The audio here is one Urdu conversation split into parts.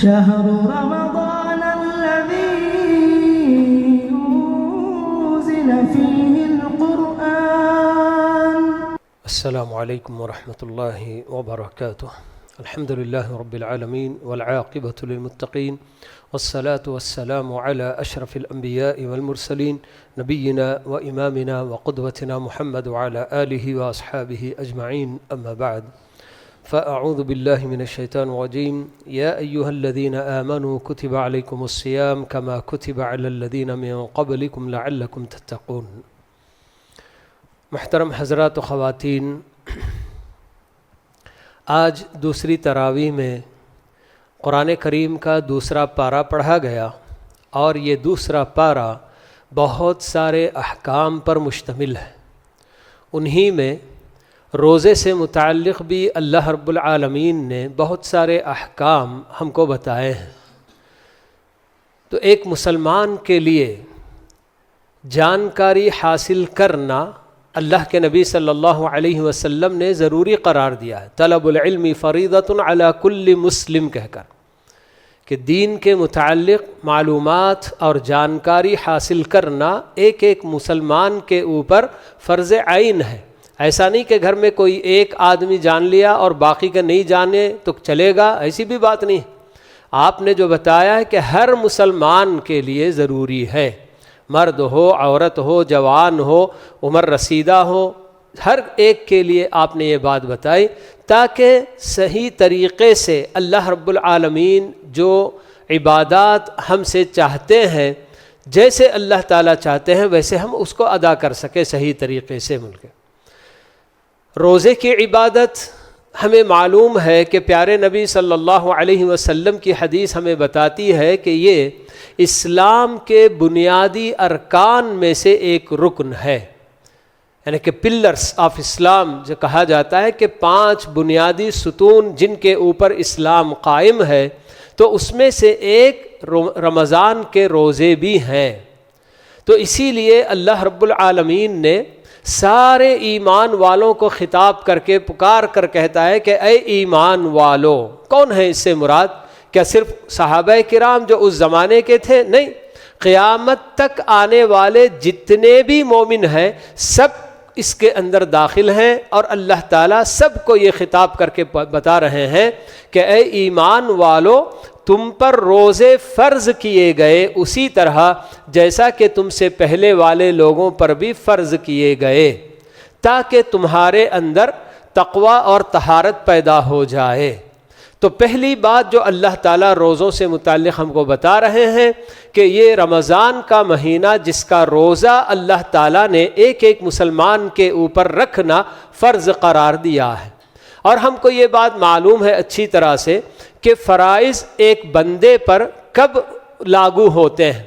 شهر رمضان الذي أنزل فيه القرآن. السلام عليكم ورحمة الله وبركاته. الحمد لله رب العالمين والعاقبة للمتقين والصلاة والسلام على أشرف الأنبياء والمرسلين نبينا وإمامنا وقدوتنا محمد وعلى آله وأصحابه أجمعين. أما بعد، فأعوذ بالله من الشيطان الرجيم. يا أيها الذين آمنوا كتب عليكم الصيام كما كتب على الذين من قبلكم لعلكم تتقون. محترم حضرات و خواتین، آج دوسری تراویح میں قرآن کریم کا دوسرا پارہ پڑھا گیا، اور یہ دوسرا پارہ بہت سارے احکام پر مشتمل ہے۔ انہی میں روزے سے متعلق بھی اللہ رب العالمین نے بہت سارے احکام ہم کو بتائے ہیں۔ تو ایک مسلمان کے لیے جانکاری حاصل کرنا اللہ کے نبی صلی اللہ علیہ وسلم نے ضروری قرار دیا ہے۔ طلب العلم فریضۃ علی کل مسلم کہہ کر، کہ دین کے متعلق معلومات اور جانکاری حاصل کرنا ایک ایک مسلمان کے اوپر فرض عین ہے۔ ایسا نہیں کہ گھر میں کوئی ایک آدمی جان لیا اور باقی کا نہیں جانے تو چلے گا، ایسی بھی بات نہیں۔ آپ نے جو بتایا ہے کہ ہر مسلمان کے لیے ضروری ہے، مرد ہو، عورت ہو، جوان ہو، عمر رسیدہ ہو، ہر ایک کے لیے آپ نے یہ بات بتائی، تاکہ صحیح طریقے سے اللہ رب العالمین جو عبادات ہم سے چاہتے ہیں، جیسے اللہ تعالیٰ چاہتے ہیں ویسے ہم اس کو ادا کر سکیں صحیح طریقے سے مل کے۔ روزے کی عبادت ہمیں معلوم ہے کہ پیارے نبی صلی اللہ علیہ وسلم کی حدیث ہمیں بتاتی ہے کہ یہ اسلام کے بنیادی ارکان میں سے ایک رکن ہے، یعنی کہ پلرز آف اسلام جو کہا جاتا ہے کہ 5 بنیادی ستون جن کے اوپر اسلام قائم ہے، تو اس میں سے ایک رمضان کے روزے بھی ہیں۔ تو اسی لیے اللہ رب العالمین نے سارے ایمان والوں کو خطاب کر کے پکار کر کہتا ہے کہ اے ایمان والو۔ کون ہے اس سے مراد؟ کیا صرف صحابہ کرام جو اس زمانے کے تھے؟ نہیں، قیامت تک آنے والے جتنے بھی مومن ہیں سب اس کے اندر داخل ہیں، اور اللہ تعالیٰ سب کو یہ خطاب کر کے بتا رہے ہیں کہ اے ایمان والو، تم پر روزے فرض کیے گئے اسی طرح جیسا کہ تم سے پہلے والے لوگوں پر بھی فرض کیے گئے، تاکہ تمہارے اندر تقوی اور طہارت پیدا ہو جائے۔ تو پہلی بات جو اللہ تعالیٰ روزوں سے متعلق ہم کو بتا رہے ہیں کہ یہ رمضان کا مہینہ جس کا روزہ اللہ تعالیٰ نے ایک ایک مسلمان کے اوپر رکھنا فرض قرار دیا ہے۔ اور ہم کو یہ بات معلوم ہے اچھی طرح سے کہ فرائض ایک بندے پر کب لاگو ہوتے ہیں،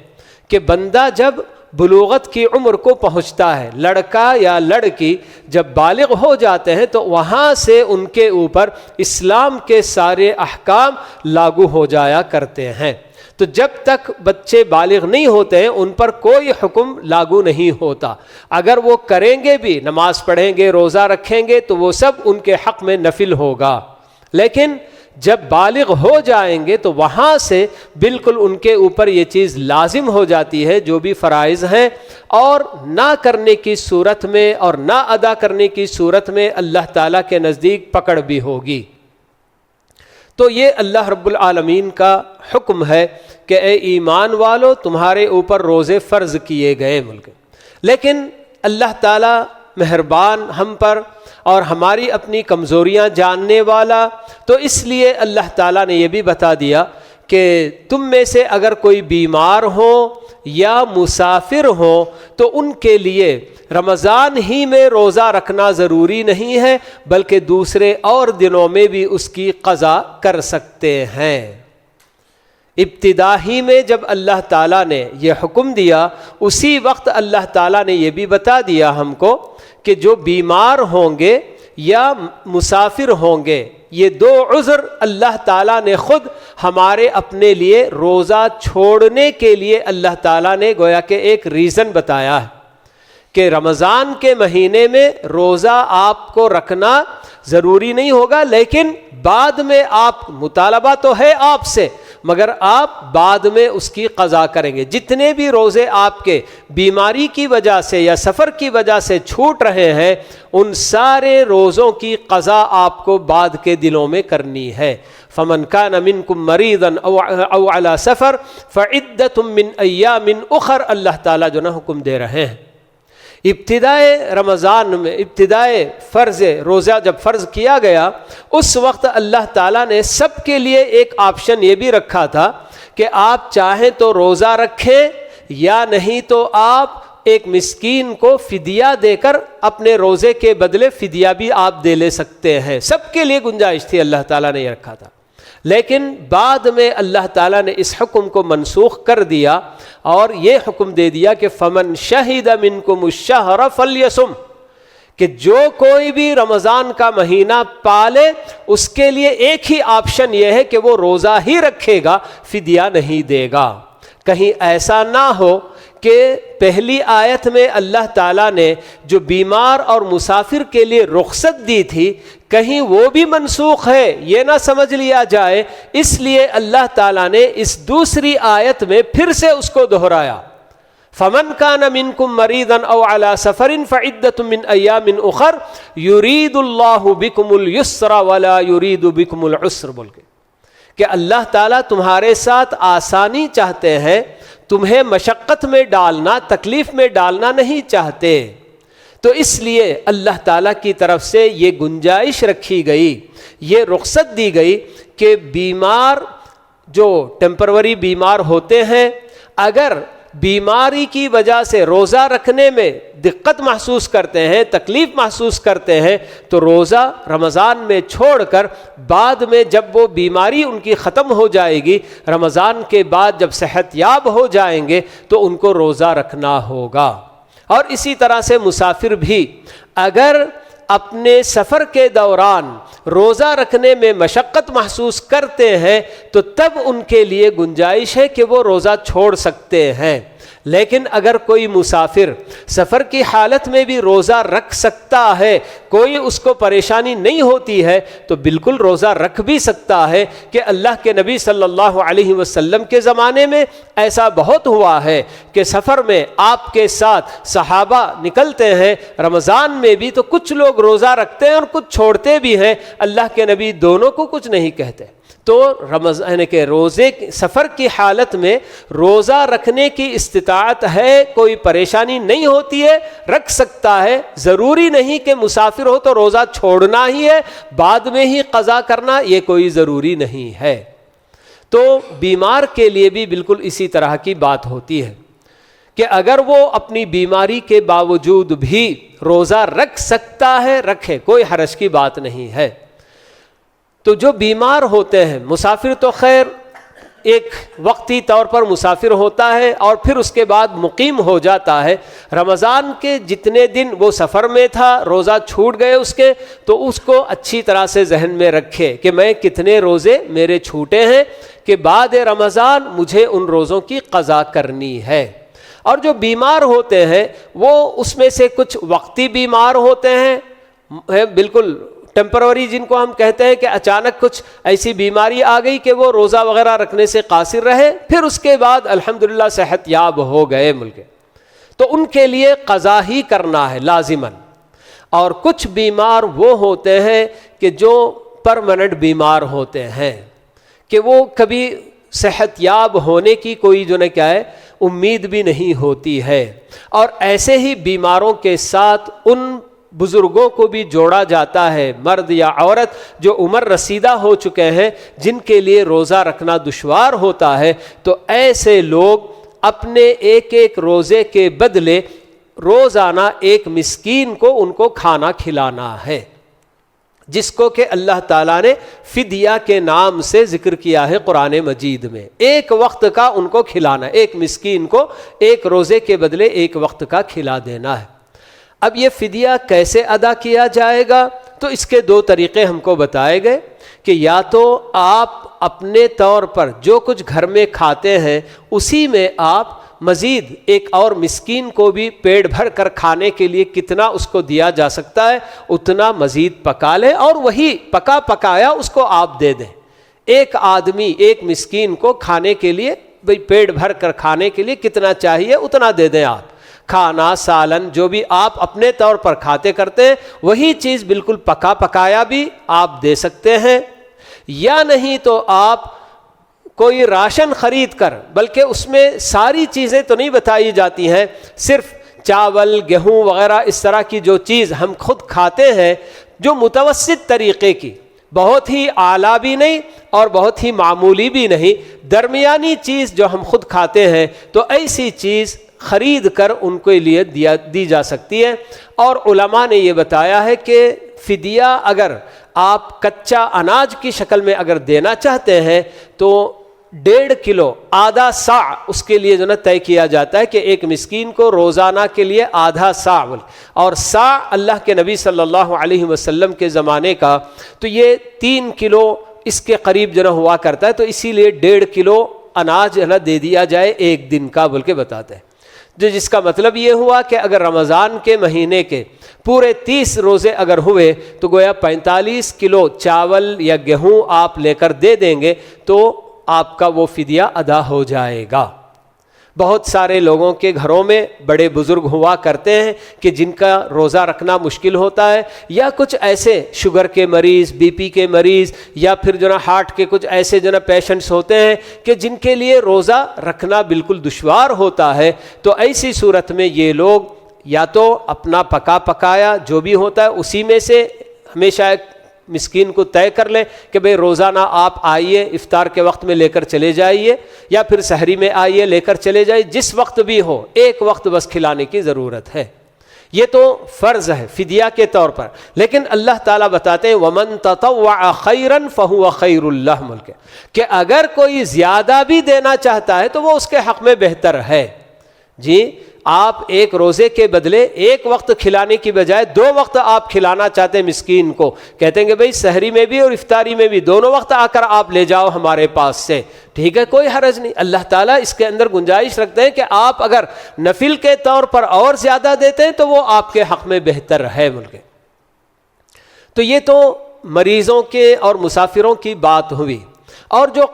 کہ بندہ جب بلوغت کی عمر کو پہنچتا ہے، لڑکا یا لڑکی جب بالغ ہو جاتے ہیں تو وہاں سے ان کے اوپر اسلام کے سارے احکام لاگو ہو جایا کرتے ہیں۔ تو جب تک بچے بالغ نہیں ہوتے ہیں ان پر کوئی حکم لاگو نہیں ہوتا۔ اگر وہ کریں گے بھی، نماز پڑھیں گے، روزہ رکھیں گے، تو وہ سب ان کے حق میں نفل ہوگا۔ لیکن جب بالغ ہو جائیں گے تو وہاں سے بالکل ان کے اوپر یہ چیز لازم ہو جاتی ہے جو بھی فرائض ہیں، اور نہ کرنے کی صورت میں اور نہ ادا کرنے کی صورت میں اللہ تعالیٰ کے نزدیک پکڑ بھی ہوگی۔ تو یہ اللہ رب العالمین کا حکم ہے کہ اے ایمان والو، تمہارے اوپر روزے فرض کیے گئے ملک۔ لیکن اللہ تعالیٰ مہربان ہم پر اور ہماری اپنی کمزوریاں جاننے والا، تو اس لیے اللہ تعالیٰ نے یہ بھی بتا دیا کہ تم میں سے اگر کوئی بیمار ہو یا مسافر ہو تو ان کے لیے رمضان ہی میں روزہ رکھنا ضروری نہیں ہے، بلکہ دوسرے اور دنوں میں بھی اس کی قضا کر سکتے ہیں۔ ابتدا ہی میں جب اللہ تعالیٰ نے یہ حکم دیا، اسی وقت اللہ تعالیٰ نے یہ بھی بتا دیا ہم کو کہ جو بیمار ہوں گے یا مسافر ہوں گے، یہ 2 عذر اللہ تعالیٰ نے خود ہمارے اپنے لیے روزہ چھوڑنے کے لیے اللہ تعالیٰ نے گویا کہ ایک ریزن بتایا ہے کہ رمضان کے مہینے میں روزہ آپ کو رکھنا ضروری نہیں ہوگا، لیکن بعد میں آپ مطالبہ تو ہے آپ سے، مگر آپ بعد میں اس کی قضا کریں گے۔ جتنے بھی روزے آپ کے بیماری کی وجہ سے یا سفر کی وجہ سے چھوٹ رہے ہیں، ان سارے روزوں کی قضا آپ کو بعد کے دنوں میں کرنی ہے۔ فمن کان منکم مریضا او علی سفر فعدۃ من ایام اخر، اللہ تعالیٰ جو نا حکم دے رہے ہیں۔ ابتدائے رمضان میں، ابتدائے فرض روزہ جب فرض کیا گیا، اس وقت اللہ تعالیٰ نے سب کے لیے ایک آپشن یہ بھی رکھا تھا کہ آپ چاہیں تو روزہ رکھیں، یا نہیں تو آپ ایک مسکین کو فدیہ دے کر اپنے روزے کے بدلے فدیہ بھی آپ دے لے سکتے ہیں۔ سب کے لیے گنجائش تھی، اللہ تعالیٰ نے یہ رکھا تھا۔ لیکن بعد میں اللہ تعالیٰ نے اس حکم کو منسوخ کر دیا اور یہ حکم دے دیا کہ فمن شہد منکم الشہر فلیصم، کہ جو کوئی بھی رمضان کا مہینہ پالے اس کے لیے ایک ہی آپشن یہ ہے کہ وہ روزہ ہی رکھے گا، فدیہ نہیں دے گا۔ کہیں ایسا نہ ہو کہ پہلی آیت میں اللہ تعالیٰ نے جو بیمار اور مسافر کے لیے رخصت دی تھی، کہیں وہ بھی منسوخ ہے یہ نہ سمجھ لیا جائے، اس لیے اللہ تعالیٰ نے اس دوسری آیت میں پھر سے اس کو دہرایا۔ فَمَنْ كَانَ مِنْكُمْ مَرِيضًا أَوْ عَلَى سَفَرٍ فَعِدَّةٌ مِّنْ أَيَّامٍ أُخَرَ يُرِيدُ اللَّهُ بِكُمُ الْيُسْرَ وَلَا يُرِيدُ بِكُمُ الْعُسْرَ، بول کے کہ اللہ تعالیٰ تمہارے ساتھ آسانی چاہتے ہیں، تمہیں مشقت میں ڈالنا، تکلیف میں ڈالنا نہیں چاہتے۔ تو اس لیے اللہ تعالیٰ کی طرف سے یہ گنجائش رکھی گئی، یہ رخصت دی گئی کہ بیمار جو ٹیمپروری بیمار ہوتے ہیں، اگر بیماری کی وجہ سے روزہ رکھنے میں دقت محسوس کرتے ہیں، تکلیف محسوس کرتے ہیں، تو روزہ رمضان میں چھوڑ کر بعد میں جب وہ بیماری ان کی ختم ہو جائے گی، رمضان کے بعد جب صحت یاب ہو جائیں گے تو ان کو روزہ رکھنا ہوگا۔ اور اسی طرح سے مسافر بھی اگر اپنے سفر کے دوران روزہ رکھنے میں مشقت محسوس کرتے ہیں تو تب ان کے لیے گنجائش ہے کہ وہ روزہ چھوڑ سکتے ہیں۔ لیکن اگر کوئی مسافر سفر کی حالت میں بھی روزہ رکھ سکتا ہے، کوئی اس کو پریشانی نہیں ہوتی ہے، تو بالکل روزہ رکھ بھی سکتا ہے کہ اللہ کے نبی صلی اللہ علیہ وسلم کے زمانے میں ایسا بہت ہوا ہے کہ سفر میں آپ کے ساتھ صحابہ نکلتے ہیں، رمضان میں بھی تو کچھ لوگ روزہ رکھتے ہیں اور کچھ چھوڑتے بھی ہیں، اللہ کے نبی دونوں کو کچھ نہیں کہتے۔ تو رمضان کے روزے سفر کی حالت میں روزہ رکھنے کی استطاعت ہے، کوئی پریشانی نہیں ہوتی ہے، رکھ سکتا ہے۔ ضروری نہیں کہ مسافر ہو تو روزہ چھوڑنا ہی ہے، بعد میں ہی قضا کرنا، یہ کوئی ضروری نہیں ہے۔ تو بیمار کے لیے بھی بالکل اسی طرح کی بات ہوتی ہے کہ اگر وہ اپنی بیماری کے باوجود بھی روزہ رکھ سکتا ہے، رکھے، کوئی حرج کی بات نہیں ہے۔ تو جو بیمار ہوتے ہیں، مسافر تو خیر ایک وقتی طور پر مسافر ہوتا ہے اور پھر اس کے بعد مقیم ہو جاتا ہے، رمضان کے جتنے دن وہ سفر میں تھا، روزہ چھوٹ گئے اس کے، تو اس کو اچھی طرح سے ذہن میں رکھے کہ میں کتنے روزے میرے چھوٹے ہیں کہ بعد رمضان مجھے ان روزوں کی قضا کرنی ہے۔ اور جو بیمار ہوتے ہیں وہ اس میں سے کچھ وقتی بیمار ہوتے ہیں، بالکل ٹیمپروری، جن کو ہم کہتے ہیں کہ اچانک کچھ ایسی بیماری آ گئی کہ وہ روزہ وغیرہ رکھنے سے قاصر رہے، پھر اس کے بعد الحمدللہ صحت یاب ہو گئے ملک، تو ان کے لیے قضا ہی کرنا ہے لازماً۔ اور کچھ بیمار وہ ہوتے ہیں کہ جو پرماننٹ بیمار ہوتے ہیں کہ وہ کبھی صحت یاب ہونے کی کوئی جو کیا ہے امید بھی نہیں ہوتی ہے، اور ایسے ہی بیماروں کے ساتھ ان بزرگوں کو بھی جوڑا جاتا ہے، مرد یا عورت جو عمر رسیدہ ہو چکے ہیں، جن کے لیے روزہ رکھنا دشوار ہوتا ہے، تو ایسے لوگ اپنے ایک ایک روزے کے بدلے روزانہ ایک مسکین کو ان کو کھانا کھلانا ہے، جس کو کہ اللہ تعالیٰ نے فدیہ کے نام سے ذکر کیا ہے قرآن مجید میں۔ ایک وقت کا ان کو کھلانا، ایک مسکین کو ایک روزے کے بدلے ایک وقت کا کھلا دینا ہے۔ اب یہ فدیہ کیسے ادا کیا جائے گا؟ تو اس کے دو طریقے ہم کو بتائے گئے کہ یا تو آپ اپنے طور پر جو کچھ گھر میں کھاتے ہیں اسی میں آپ مزید ایک اور مسکین کو بھی پیٹ بھر کر کھانے کے لیے کتنا اس کو دیا جا سکتا ہے اتنا مزید پکا لیں اور وہی پکا پکایا اس کو آپ دے دیں. ایک آدمی ایک مسکین کو کھانے کے لیے بھئی پیٹ بھر کر کھانے کے لیے کتنا چاہیے اتنا دے دیں آپ. کھانا سالن جو بھی آپ اپنے طور پر کھاتے کرتے ہیں وہی چیز بالکل پکا پکایا بھی آپ دے سکتے ہیں. یا نہیں تو آپ کوئی راشن خرید کر، بلکہ اس میں ساری چیزیں تو نہیں بتائی جاتی ہیں، صرف چاول گیہوں وغیرہ اس طرح کی جو چیز ہم خود کھاتے ہیں جو متوسط طریقے کی، بہت ہی اعلیٰ بھی نہیں اور بہت ہی معمولی بھی نہیں، درمیانی چیز جو ہم خود کھاتے ہیں، تو ایسی چیز خرید کر ان کے لیے دی جا سکتی ہے. اور علماء نے یہ بتایا ہے کہ فدیہ اگر آپ کچا اناج کی شکل میں اگر دینا چاہتے ہیں تو 1.5 کلو آدھا سا اس کے لیے جو نا طے کیا جاتا ہے کہ ایک مسکین کو روزانہ کے لیے آدھا سا، اور سا اللہ کے نبی صلی اللہ علیہ وسلم کے زمانے کا تو یہ 3 کلو اس کے قریب جو نا ہوا کرتا ہے، تو اسی لیے 1.5 کلو اناج جو نا دے دیا جائے ایک دن کا بول کے بتاتے ہیں. جس کا مطلب یہ ہوا کہ اگر رمضان کے مہینے کے پورے 30 روزے اگر ہوئے تو گویا 45 کلو چاول یا گیہوں آپ لے کر دے دیں گے تو آپ کا وہ فدیہ ادا ہو جائے گا. بہت سارے لوگوں کے گھروں میں بڑے بزرگ ہوا کرتے ہیں کہ جن کا روزہ رکھنا مشکل ہوتا ہے، یا کچھ ایسے شوگر کے مریض، بی پی کے مریض، یا پھر جو نا ہارٹ کے کچھ ایسے جو نا پیشنٹس ہوتے ہیں کہ جن کے لیے روزہ رکھنا بالکل دشوار ہوتا ہے. تو ایسی صورت میں یہ لوگ یا تو اپنا پکا پکایا جو بھی ہوتا ہے اسی میں سے ہمیشہ ایک مسکین کو طے کر لیں کہ بھئی روزانہ آپ آئیے افطار کے وقت میں لے کر چلے جائیے، یا پھر سحری میں آئیے لے کر چلے جائیے، جس وقت بھی ہو ایک وقت بس کھلانے کی ضرورت ہے. یہ تو فرض ہے فدیہ کے طور پر. لیکن اللہ تعالیٰ بتاتے ہیں وَمَن تَطَوَّعَ خَيْرًا فَهُوَ خَيْرٌ لَهُ ملک، کہ اگر کوئی زیادہ بھی دینا چاہتا ہے تو وہ اس کے حق میں بہتر ہے. جی آپ ایک روزے کے بدلے ایک وقت کھلانے کی بجائے 2 وقت آپ کھلانا چاہتے ہیں مسکین کو، کہتے ہیں کہ بھئی سحری میں بھی اور افطاری میں بھی دونوں وقت آ کر آپ لے جاؤ ہمارے پاس سے، ٹھیک ہے، کوئی حرج نہیں. اللہ تعالیٰ اس کے اندر گنجائش رکھتے ہیں کہ آپ اگر نفل کے طور پر اور زیادہ دیتے ہیں تو وہ آپ کے حق میں بہتر ہے ملک. تو یہ تو مریضوں کے اور مسافروں کی بات ہوئی. اور جو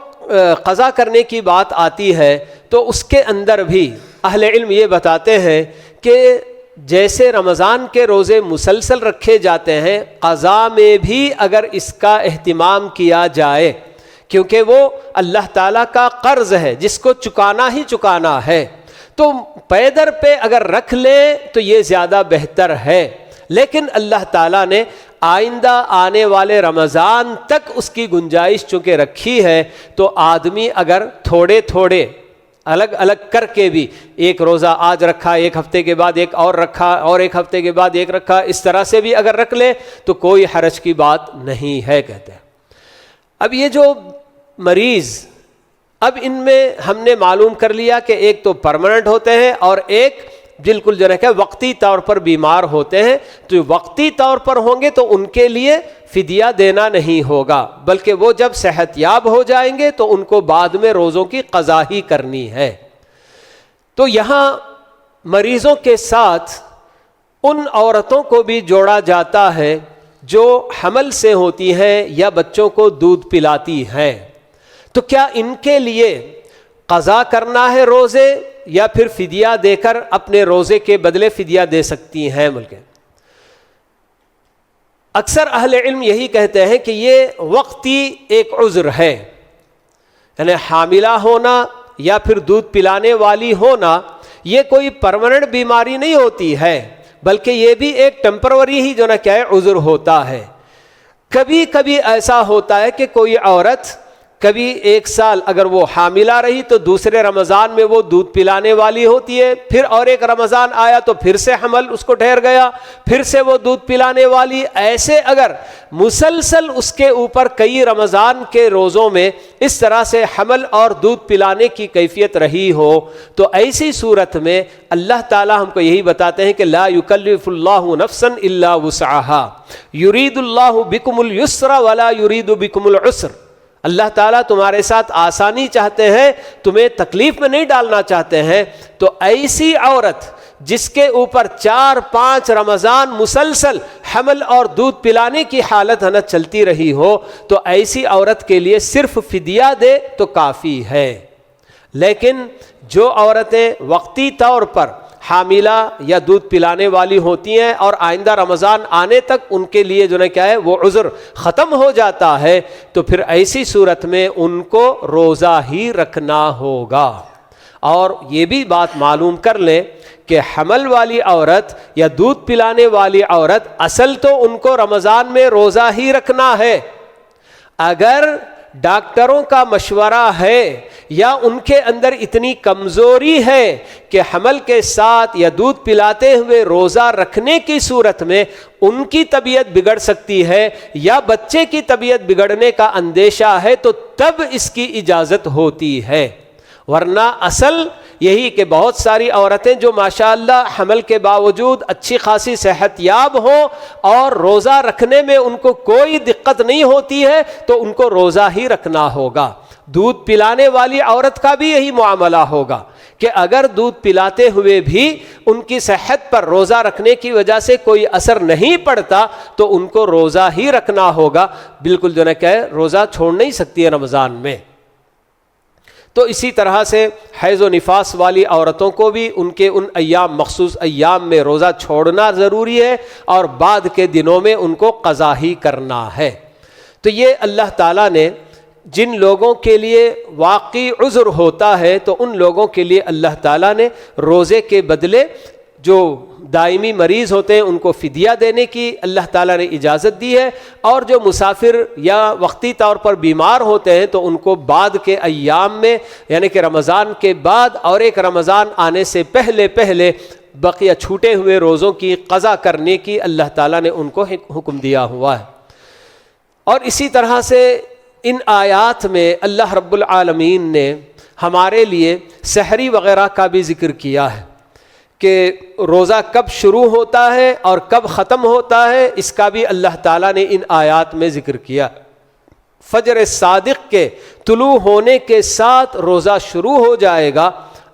قضا کرنے کی بات آتی ہے تو اس کے اندر بھی اہل علم یہ بتاتے ہیں کہ جیسے رمضان کے روزے مسلسل رکھے جاتے ہیں، قضا میں بھی اگر اس کا اہتمام کیا جائے، کیونکہ وہ اللہ تعالیٰ کا قرض ہے جس کو چکانا ہی چکانا ہے، تو پیدر پہ اگر رکھ لیں تو یہ زیادہ بہتر ہے. لیکن اللہ تعالیٰ نے آئندہ آنے والے رمضان تک اس کی گنجائش چونکہ رکھی ہے، تو آدمی اگر تھوڑے تھوڑے الگ الگ کر کے بھی ایک روزہ آج رکھا، ایک ہفتے کے بعد ایک اور رکھا، اور ایک ہفتے کے بعد ایک رکھا، اس طرح سے بھی اگر رکھ لے تو کوئی حرج کی بات نہیں ہے کہتے ہیں. اب یہ جو مریض، اب ان میں ہم نے معلوم کر لیا کہ ایک تو پرماننٹ ہوتے ہیں اور ایک بالکل جو ہے کہ وقتی طور پر بیمار ہوتے ہیں. تو وقتی طور پر ہوں گے تو ان کے لیے فدیہ دینا نہیں ہوگا، بلکہ وہ جب صحت یاب ہو جائیں گے تو ان کو بعد میں روزوں کی قضا ہی کرنی ہے. تو یہاں مریضوں کے ساتھ ان عورتوں کو بھی جوڑا جاتا ہے جو حمل سے ہوتی ہیں یا بچوں کو دودھ پلاتی ہیں. تو کیا ان کے لیے قضا کرنا ہے روزے یا پھر فدیہ دے کر اپنے روزے کے بدلے فدیہ دے سکتی ہیں ملک؟ اکثر اہل علم یہی کہتے ہیں کہ یہ وقتی ایک عذر ہے، یعنی حاملہ ہونا یا پھر دودھ پلانے والی ہونا یہ کوئی پرماننٹ بیماری نہیں ہوتی ہے، بلکہ یہ بھی ایک ٹیمپروری ہی جو نا کیا ہے عذر ہوتا ہے. کبھی کبھی ایسا ہوتا ہے کہ کوئی عورت کبھی 1 سال اگر وہ حاملہ رہی تو دوسرے رمضان میں وہ دودھ پلانے والی ہوتی ہے، پھر اور ایک رمضان آیا تو پھر سے حمل اس کو ٹھہر گیا، پھر سے وہ دودھ پلانے والی. ایسے اگر مسلسل اس کے اوپر کئی رمضان کے روزوں میں اس طرح سے حمل اور دودھ پلانے کی کیفیت رہی ہو تو ایسی صورت میں اللہ تعالیٰ ہم کو یہی بتاتے ہیں کہ لا یکلف اللہ نفسا الا وسعها یرید اللہ بکم اليسر ولا یرید بکم العسر. اللہ تعالیٰ تمہارے ساتھ آسانی چاہتے ہیں، تمہیں تکلیف میں نہیں ڈالنا چاہتے ہیں. تو ایسی عورت جس کے اوپر 4-5 رمضان مسلسل حمل اور دودھ پلانے کی حالت چلتی رہی ہو، تو ایسی عورت کے لیے صرف فدیہ دے تو کافی ہے. لیکن جو عورتیں وقتی طور پر حاملہ یا دودھ پلانے والی ہوتی ہیں اور آئندہ رمضان آنے تک ان کے لیے جو ہے کیا ہے وہ عذر ختم ہو جاتا ہے، تو پھر ایسی صورت میں ان کو روزہ ہی رکھنا ہوگا. اور یہ بھی بات معلوم کر لیں کہ حمل والی عورت یا دودھ پلانے والی عورت اصل تو ان کو رمضان میں روزہ ہی رکھنا ہے. اگر ڈاکٹروں کا مشورہ ہے یا ان کے اندر اتنی کمزوری ہے کہ حمل کے ساتھ یا دودھ پلاتے ہوئے روزہ رکھنے کی صورت میں ان کی طبیعت بگڑ سکتی ہے یا بچے کی طبیعت بگڑنے کا اندیشہ ہے، تو تب اس کی اجازت ہوتی ہے. ورنہ اصل یہی کہ بہت ساری عورتیں جو ماشاءاللہ حمل کے باوجود اچھی خاصی صحت یاب ہوں اور روزہ رکھنے میں ان کو کوئی دقت نہیں ہوتی ہے، تو ان کو روزہ ہی رکھنا ہوگا. دودھ پلانے والی عورت کا بھی یہی معاملہ ہوگا کہ اگر دودھ پلاتے ہوئے بھی ان کی صحت پر روزہ رکھنے کی وجہ سے کوئی اثر نہیں پڑتا تو ان کو روزہ ہی رکھنا ہوگا. بالکل جو ہے کہ روزہ چھوڑ نہیں سکتی ہے رمضان میں. تو اسی طرح سے حیض و نفاس والی عورتوں کو بھی ان کے ان ایام مخصوص ایام میں روزہ چھوڑنا ضروری ہے اور بعد کے دنوں میں ان کو قضا ہی کرنا ہے. تو یہ اللہ تعالیٰ نے جن لوگوں کے لیے واقعی عذر ہوتا ہے تو ان لوگوں کے لیے اللہ تعالیٰ نے روزے کے بدلے جو دائمی مریض ہوتے ہیں ان کو فدیہ دینے کی اللہ تعالیٰ نے اجازت دی ہے، اور جو مسافر یا وقتی طور پر بیمار ہوتے ہیں تو ان کو بعد کے ایام میں یعنی کہ رمضان کے بعد اور ایک رمضان آنے سے پہلے بقیہ چھوٹے ہوئے روزوں کی قضا کرنے کی اللہ تعالیٰ نے ان کو حکم دیا ہوا ہے. اور اسی طرح سے ان آیات میں اللہ رب العالمین نے ہمارے لیے سحری وغیرہ کا بھی ذکر کیا ہے کہ روزہ کب شروع ہوتا ہے اور کب ختم ہوتا ہے، اس کا بھی اللہ تعالیٰ نے ان آیات میں ذکر کیا. فجر صادق کے طلوع ہونے کے ساتھ روزہ شروع ہو جائے گا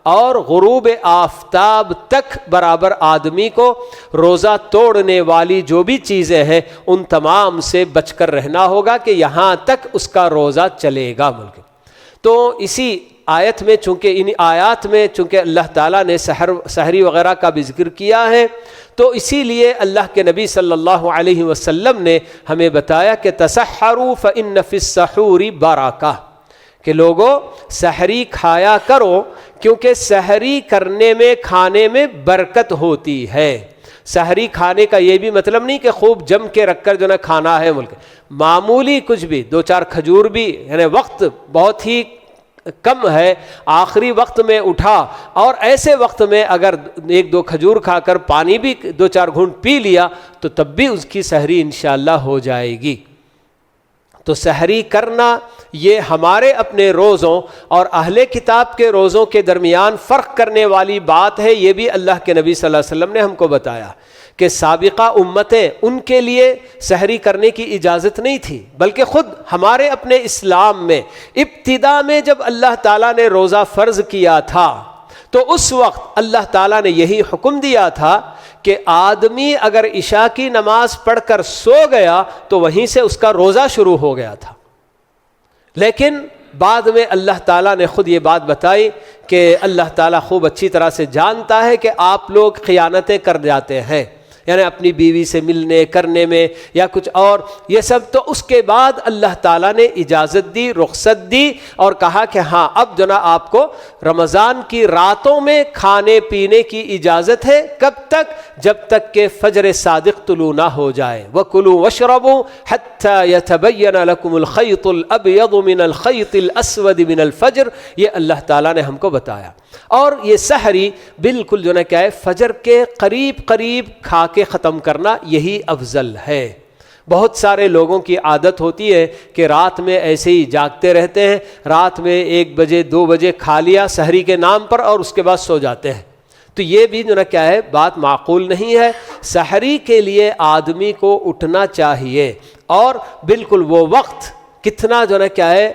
اور غروب آفتاب تک برابر آدمی کو روزہ توڑنے والی جو بھی چیزیں ہیں ان تمام سے بچ کر رہنا ہوگا کہ یہاں تک اس کا روزہ چلے گا. ملک تو اسی آیت میں چونکہ ان آیات میں چونکہ اللہ تعالیٰ نے سحری وغیرہ کا بھی ذکر کیا ہے تو اسی لیے اللہ کے نبی صلی اللہ علیہ وسلم نے ہمیں بتایا کہ تسحروا فإن فی السحور برکہ، کہ لوگوں سحری کھایا کرو کیونکہ سحری کرنے میں کھانے میں برکت ہوتی ہے. سحری کھانے کا یہ بھی مطلب نہیں کہ خوب جم کے رکھ کر جو نا کھانا ہے. ملک معمولی کچھ بھی 2-4 کھجور بھی، یعنی وقت بہت ہی کم ہے، آخری وقت میں اٹھا اور ایسے وقت میں اگر 1-2 کھجور کھا کر پانی بھی 2-4 گھونٹ پی لیا تو تب بھی اس کی سحری انشاءاللہ ہو جائے گی. تو سحری کرنا یہ ہمارے اپنے روزوں اور اہل کتاب کے روزوں کے درمیان فرق کرنے والی بات ہے. یہ بھی اللہ کے نبی صلی اللہ علیہ وسلم نے ہم کو بتایا کہ سابقہ امتیں ان کے لیے سحری کرنے کی اجازت نہیں تھی، بلکہ خود ہمارے اپنے اسلام میں ابتدا میں جب اللہ تعالیٰ نے روزہ فرض کیا تھا تو اس وقت اللہ تعالیٰ نے یہی حکم دیا تھا کہ آدمی اگر عشاء کی نماز پڑھ کر سو گیا تو وہیں سے اس کا روزہ شروع ہو گیا تھا. لیکن بعد میں اللہ تعالیٰ نے خود یہ بات بتائی کہ اللہ تعالیٰ خوب اچھی طرح سے جانتا ہے کہ آپ لوگ خیانتیں کر جاتے ہیں، یعنی اپنی بیوی سے ملنے کرنے میں یا کچھ اور یہ سب. تو اس کے بعد اللہ تعالیٰ نے اجازت دی، رخصت دی اور کہا کہ ہاں اب جو نا آپ کو رمضان کی راتوں میں کھانے پینے کی اجازت ہے. کب تک؟ جب تک کہ فجر صادق طلوع نہ ہو جائے. وَكُلُوا وَاشْرَبُوا حَتَّى يَتَبَيَّنَ لَكُمُ الْخَيْطُ الْأَبْيَضُ مِنَ الْخَيْطِ الْأَسْوَدِ مِنَ الْفَجْرِ. یہ اللہ تعالیٰ نے ہم کو بتایا. اور یہ سحری بالکل جو نا کیا ہے فجر کے قریب کھا کے ختم کرنا یہی افضل ہے. بہت سارے لوگوں کی عادت ہوتی ہے کہ رات میں ایسے ہی جاگتے رہتے ہیں، رات میں 1 بجے 2 بجے کھا لیا سحری کے نام پر اور اس کے بعد سو جاتے ہیں. تو یہ بھی جو نا کیا ہے بات معقول نہیں ہے. سحری کے لیے آدمی کو اٹھنا چاہیے اور بالکل وہ وقت کتنا جو ہے کیا ہے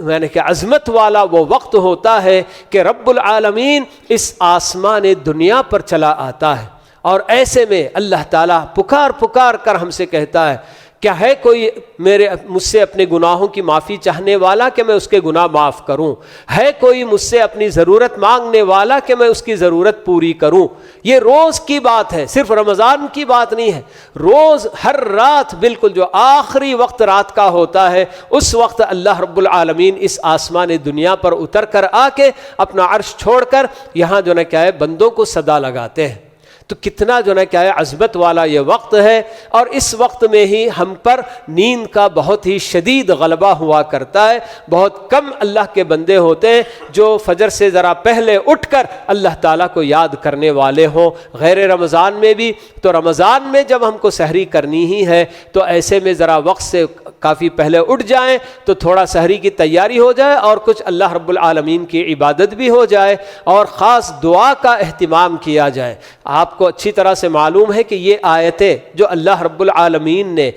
یعنی کہ عظمت والا وہ وقت ہوتا ہے کہ رب العالمین اس آسمان دنیا پر چلا آتا ہے، اور ایسے میں اللہ تعالیٰ پکار پکار کر ہم سے کہتا ہے کیا ہے کوئی مجھ سے اپنے گناہوں کی معافی چاہنے والا کہ میں اس کے گناہ معاف کروں؟ ہے کوئی مجھ سے اپنی ضرورت مانگنے والا کہ میں اس کی ضرورت پوری کروں؟ یہ روز کی بات ہے، صرف رمضان کی بات نہیں ہے، روز ہر رات بالکل جو آخری وقت رات کا ہوتا ہے اس وقت اللہ رب العالمین اس آسمان دنیا پر اتر کر آ کے اپنا عرش چھوڑ کر یہاں جو ہے کیا ہے بندوں کو صدا لگاتے ہیں۔ تو کتنا جو ہے کیا ہے عظمت والا یہ وقت ہے، اور اس وقت میں ہی ہم پر نیند کا بہت ہی شدید غلبہ ہوا کرتا ہے۔ بہت کم اللہ کے بندے ہوتے ہیں جو فجر سے ذرا پہلے اٹھ کر اللہ تعالیٰ کو یاد کرنے والے ہوں، غیر رمضان میں بھی۔ تو رمضان میں جب ہم کو سحری کرنی ہی ہے تو ایسے میں ذرا وقت سے کافی پہلے اٹھ جائیں تو تھوڑا سحری کی تیاری ہو جائے اور کچھ اللہ رب العالمین کی عبادت بھی ہو جائے، اور خاص دعا کا اہتمام کیا جائے۔ آپ کو اچھی طرح سے معلوم ہے کہ یہ آیتیں جو اللہ رب العالمین نے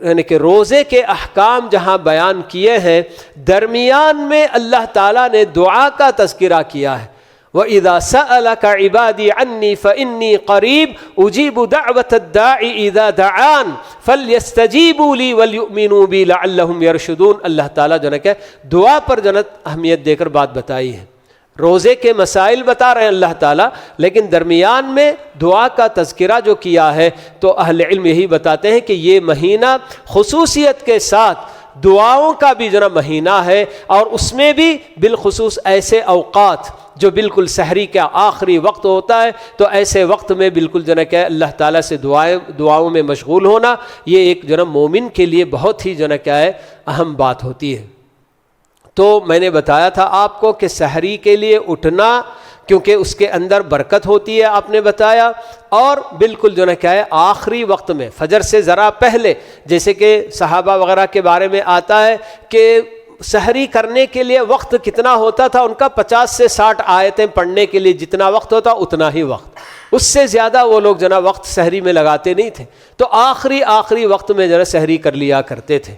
یعنی کہ روزے کے احکام جہاں بیان کیے ہیں، درمیان میں اللہ تعالیٰ نے دعا کا تذکرہ کیا ہے۔ وَإِذَا سَأَلَكَ عِبَادِي عَنِّي فَإِنِّي قَرِيبٌ أُجِيبُ دَعْوَةَ الدَّاعِ إِذَا دَعَانِ فَلْيَسْتَجِيبُوا لِي وَلْيُؤْمِنُوا بِي لَعَلَّهُمْ يَرْشُدُونَ۔ اللہ تعالیٰ جو ہے کہ دعا پر جنت اہمیت دے کر بات بتائی ہے، روزے کے مسائل بتا رہے ہیں اللہ تعالیٰ، لیکن درمیان میں دعا کا تذکرہ جو کیا ہے تو اہل علم یہی بتاتے ہیں کہ یہ مہینہ خصوصیت کے ساتھ دعاؤں کا بھی جو مہینہ ہے، اور اس میں بھی بالخصوص ایسے اوقات جو بالکل سحری کا آخری وقت ہوتا ہے، تو ایسے وقت میں بالکل جو ہے کہ اللہ تعالیٰ سے دعاؤں میں مشغول ہونا یہ ایک جو مومن کے لیے بہت ہی جو ہے کیا ہے اہم بات ہوتی ہے۔ تو میں نے بتایا تھا آپ کو کہ سحری کے لیے اٹھنا کیونکہ اس کے اندر برکت ہوتی ہے آپ نے بتایا، اور بالکل جو ہے کیا ہے آخری وقت میں فجر سے ذرا پہلے، جیسے کہ صحابہ وغیرہ کے بارے میں آتا ہے کہ سحری کرنے کے لیے وقت کتنا ہوتا تھا ان کا 50 سے 60 آیتیں پڑھنے کے لیے جتنا وقت ہوتا اتنا ہی وقت، اس سے زیادہ وہ لوگ جنا وقت سحری میں لگاتے نہیں تھے، تو آخری وقت میں جنا سحری کر لیا کرتے تھے۔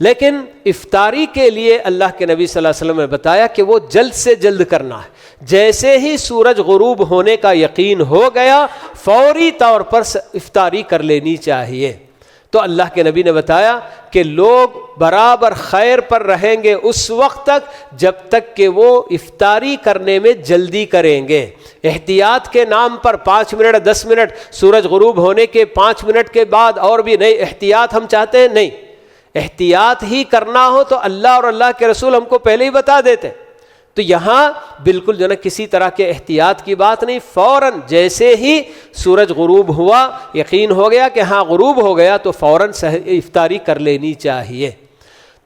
لیکن افطاری کے لیے اللہ کے نبی صلی اللہ علیہ وسلم نے بتایا کہ وہ جلد سے جلد کرنا ہے، جیسے ہی سورج غروب ہونے کا یقین ہو گیا فوری طور پر افطاری کر لینی چاہیے۔ تو اللہ کے نبی نے بتایا کہ لوگ برابر خیر پر رہیں گے اس وقت تک جب تک کہ وہ افطاری کرنے میں جلدی کریں گے۔ احتیاط کے نام پر 5 منٹ 10 منٹ سورج غروب ہونے کے 5 منٹ کے بعد اور بھی نہیں احتیاط ہم چاہتے ہیں، نہیں، احتیاط ہی کرنا ہو تو اللہ اور اللہ کے رسول ہم کو پہلے ہی بتا دیتے۔ تو یہاں بالکل جو ہے کسی طرح کے احتیاط کی بات نہیں، فوراً جیسے ہی سورج غروب ہوا یقین ہو گیا کہ ہاں غروب ہو گیا تو فوراً افطاری کر لینی چاہیے۔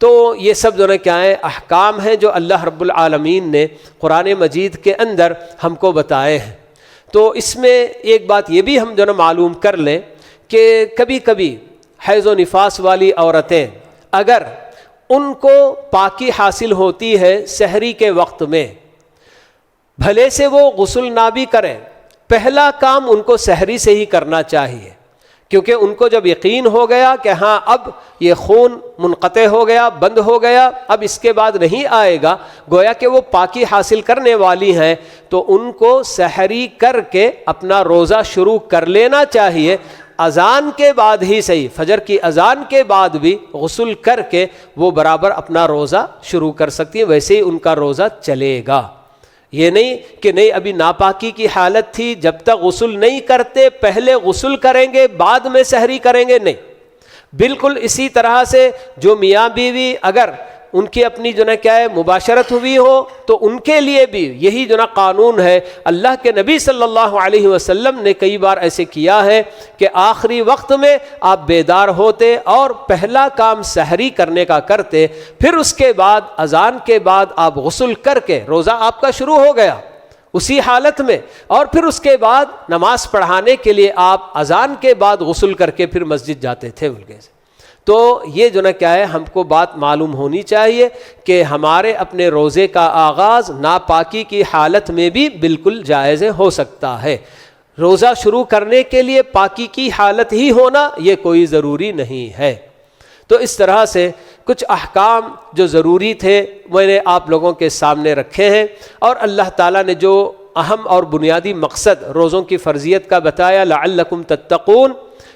تو یہ سب جو ہے کیا ہے احکام ہیں جو اللہ رب العالمین نے قرآن مجید کے اندر ہم کو بتائے ہیں۔ تو اس میں ایک بات یہ بھی ہم جو ہے معلوم کر لیں کہ کبھی کبھی حیض و نفاس والی عورتیں اگر ان کو پاکی حاصل ہوتی ہے سحری کے وقت میں، بھلے سے وہ غسل نہ بھی کریں، پہلا کام ان کو سحری سے ہی کرنا چاہیے، کیونکہ ان کو جب یقین ہو گیا کہ ہاں اب یہ خون منقطع ہو گیا، بند ہو گیا، اب اس کے بعد نہیں آئے گا، گویا کہ وہ پاکی حاصل کرنے والی ہیں، تو ان کو سحری کر کے اپنا روزہ شروع کر لینا چاہیے۔ اذان کے بعد ہی صحیح، فجر کی اذان کے بعد بھی غسل کر کے وہ برابر اپنا روزہ شروع کر سکتی ہیں، ویسے ہی ان کا روزہ چلے گا۔ یہ نہیں کہ نہیں ابھی ناپاکی کی حالت تھی جب تک غسل نہیں کرتے پہلے غسل کریں گے بعد میں سحری کریں گے، نہیں، بالکل اسی طرح سے جو میاں بیوی اگر ان کی اپنی جو نا کیا ہے مباشرت ہوئی ہو تو ان کے لیے بھی یہی جو نا قانون ہے۔ اللہ کے نبی صلی اللہ علیہ وسلم نے کئی بار ایسے کیا ہے کہ آخری وقت میں آپ بیدار ہوتے اور پہلا کام سحری کرنے کا کرتے، پھر اس کے بعد اذان کے بعد آپ غسل کر کے روزہ آپ کا شروع ہو گیا اسی حالت میں، اور پھر اس کے بعد نماز پڑھانے کے لیے آپ اذان کے بعد غسل کر کے پھر مسجد جاتے تھے بلکہ سے۔ تو یہ جو نا کیا ہے ہم کو بات معلوم ہونی چاہیے کہ ہمارے اپنے روزے کا آغاز ناپاکی کی حالت میں بھی بالکل جائز ہو سکتا ہے۔ روزہ شروع کرنے کے لیے پاکی کی حالت ہی ہونا یہ کوئی ضروری نہیں ہے۔ تو اس طرح سے کچھ احکام جو ضروری تھے میں نے آپ لوگوں کے سامنے رکھے ہیں، اور اللہ تعالیٰ نے جو اہم اور بنیادی مقصد روزوں کی فرضیت کا بتایا، لعلکم تتقون،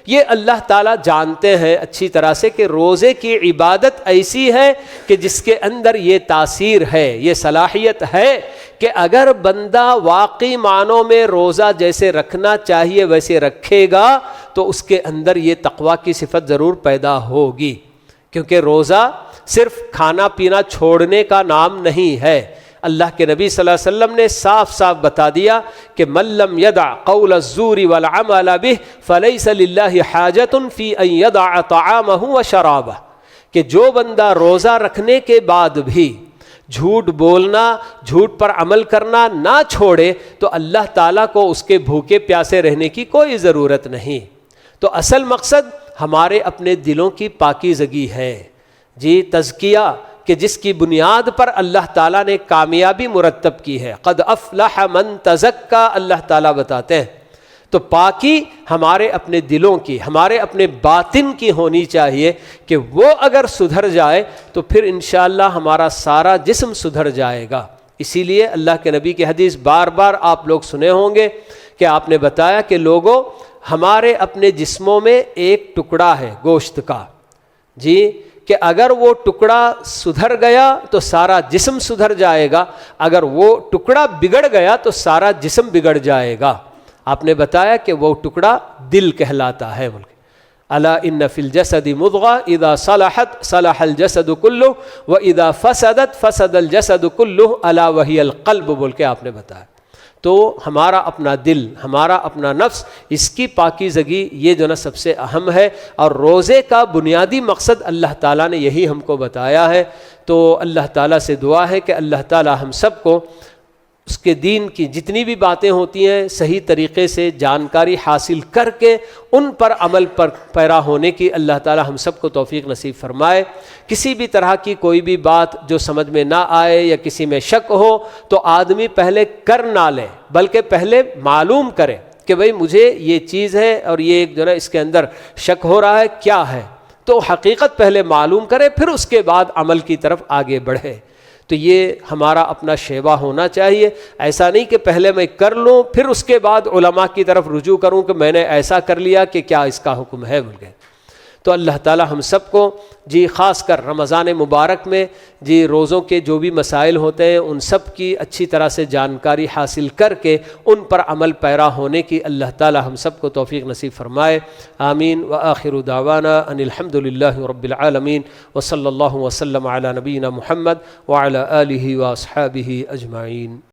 یہ اللہ تعالیٰ جانتے ہیں اچھی طرح سے کہ روزے کی عبادت ایسی ہے کہ جس کے اندر یہ تاثیر ہے، یہ صلاحیت ہے کہ اگر بندہ واقعی معنوں میں روزہ جیسے رکھنا چاہیے ویسے رکھے گا تو اس کے اندر یہ تقویٰ کی صفت ضرور پیدا ہوگی، کیونکہ روزہ صرف کھانا پینا چھوڑنے کا نام نہیں ہے۔ اللہ کے نبی صلی اللہ علیہ وسلم نے صاف صاف بتا دیا کہ من لم يدع قول الزور والعمل به فليس لله حاجة في ان يدع طعامه وشرابه، کہ جو بندہ روزہ رکھنے کے بعد بھی جھوٹ بولنا، جھوٹ پر عمل کرنا نہ چھوڑے تو اللہ تعالیٰ کو اس کے بھوکے پیاسے رہنے کی کوئی ضرورت نہیں۔ تو اصل مقصد ہمارے اپنے دلوں کی پاکیزگی ہے، جی تزکیہ، کہ جس کی بنیاد پر اللہ تعالیٰ نے کامیابی مرتب کی ہے۔ قد افلح من تزکا، اللہ تعالیٰ بتاتے ہیں۔ تو پاکی ہمارے اپنے دلوں کی، ہمارے اپنے باطن کی ہونی چاہیے کہ وہ اگر سدھر جائے تو پھر انشاءاللہ ہمارا سارا جسم سدھر جائے گا۔ اسی لیے اللہ کے نبی کی حدیث بار بار آپ لوگ سنے ہوں گے کہ آپ نے بتایا کہ لوگوں، ہمارے اپنے جسموں میں ایک ٹکڑا ہے گوشت کا، جی، کہ اگر وہ ٹکڑا سدھر گیا تو سارا جسم سدھر جائے گا، اگر وہ ٹکڑا بگڑ گیا تو سارا جسم بگڑ جائے گا۔ آپ نے بتایا کہ وہ ٹکڑا دل کہلاتا ہے۔ الا ان فی الجسد مضغہ اذا صلحت صلح الجسد کلہ واذا فسدت فسد الجسد کلہ الا وہی القلب، بول کے آپ نے بتایا۔ تو ہمارا اپنا دل، ہمارا اپنا نفس، اس کی پاکیزگی یہ جو نا سب سے اہم ہے، اور روزے کا بنیادی مقصد اللہ تعالیٰ نے یہی ہم کو بتایا ہے۔ تو اللہ تعالیٰ سے دعا ہے کہ اللہ تعالیٰ ہم سب کو اس کے دین کی جتنی بھی باتیں ہوتی ہیں صحیح طریقے سے جانکاری حاصل کر کے ان پر عمل پر پیرا ہونے کی اللہ تعالیٰ ہم سب کو توفیق نصیب فرمائے۔ کسی بھی طرح کی کوئی بھی بات جو سمجھ میں نہ آئے یا کسی میں شک ہو تو آدمی پہلے کر نہ لے، بلکہ پہلے معلوم کرے کہ بھئی مجھے یہ چیز ہے اور یہ جو ہے اس کے اندر شک ہو رہا ہے، کیا ہے، تو حقیقت پہلے معلوم کرے، پھر اس کے بعد عمل کی طرف آگے بڑھے۔ تو یہ ہمارا اپنا شیوا ہونا چاہیے۔ ایسا نہیں کہ پہلے میں کر لوں پھر اس کے بعد علماء کی طرف رجوع کروں کہ میں نے ایسا کر لیا کہ کیا اس کا حکم ہے بول کے۔ تو اللہ تعالی ہم سب کو جی خاص کر رمضان مبارک میں جی روزوں کے جو بھی مسائل ہوتے ہیں ان سب کی اچھی طرح سے جانکاری حاصل کر کے ان پر عمل پیرا ہونے کی اللہ تعالی ہم سب کو توفیق نصیب فرمائے۔ آمین۔ وآخر دعوانا ان الحمد للہ رب العالمین، وصلی اللہ وسلم علی نبینا محمد وعلی آلہ واصحابہ اجمعین۔